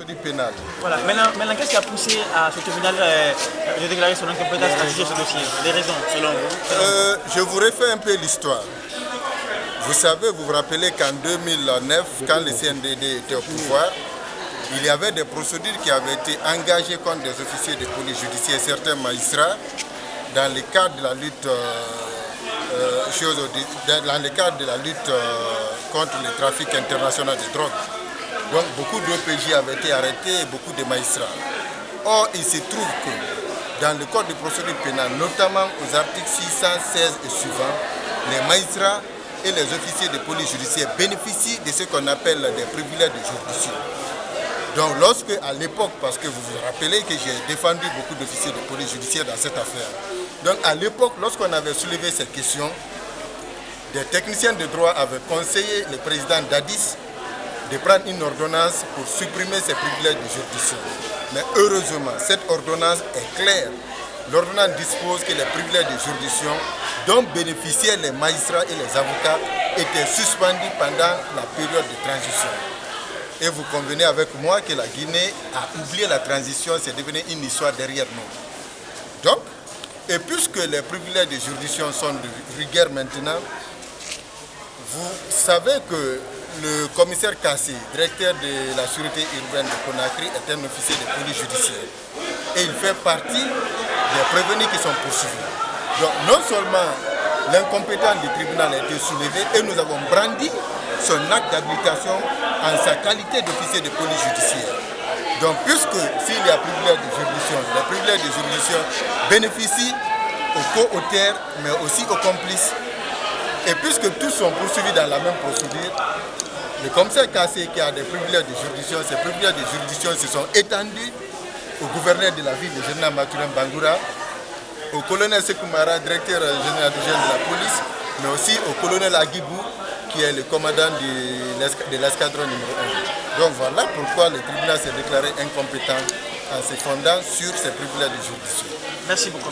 Pénal. Voilà. Maintenant qu'est-ce qui a poussé à ce tribunal de déclarer son incompétence à juger ce dossier? Les raisons, selon vous? Je vous refais un peu l'histoire. Vous savez, vous vous rappelez qu'en 2009, quand le CNDD était au pouvoir, il y avait des procédures qui avaient été engagées contre des officiers de police judiciaire, certains magistrats, dans le cadre de la lutte, contre le trafic international de drogue. Donc beaucoup d'OPJ avaient été arrêtés et beaucoup de magistrats. Or, il se trouve que dans le code de procédure pénale, notamment aux articles 616 et suivants, les magistrats et les officiers de police judiciaire bénéficient de ce qu'on appelle des privilèges de juridiction. Donc lorsque, à l'époque, parce que vous vous rappelez que j'ai défendu beaucoup d'officiers de police judiciaire dans cette affaire, donc à l'époque, lorsqu'on avait soulevé cette question, des techniciens de droit avaient conseillé le président Dadis de prendre une ordonnance pour supprimer ces privilèges de juridiction. Mais heureusement, cette ordonnance est claire. L'ordonnance dispose que les privilèges de juridiction dont bénéficiaient les magistrats et les avocats étaient suspendus pendant la période de transition. Et vous convenez avec moi que la Guinée a oublié la transition, c'est devenu une histoire derrière nous. Donc, et puisque les privilèges de juridiction sont de rigueur maintenant, vous savez que le commissaire Kassé, directeur de la sûreté urbaine de Conakry, est un officier de police judiciaire. Et il fait partie des prévenus qui sont poursuivis. Donc non seulement l'incompétence du tribunal a été soulevée, et nous avons brandi son acte d'habilitation en sa qualité d'officier de police judiciaire. Donc puisque s'il y a privilège de juridiction, les privilèges de juridiction bénéficient aux co-auteurs, mais aussi aux complices. Et puisque tous sont poursuivis dans la même procédure, le commissaire Kassé qui a des privilèges de juridiction, ces privilèges de juridiction se sont étendus au gouverneur de la ville de Général Mathurin Bangoura, au colonel Sekoumara, directeur général de la police, mais aussi au colonel Aguibou, qui est le commandant de l'escadron numéro 1. Donc voilà pourquoi le tribunal s'est déclaré incompétent en se fondant sur ces privilèges de juridiction. Merci beaucoup.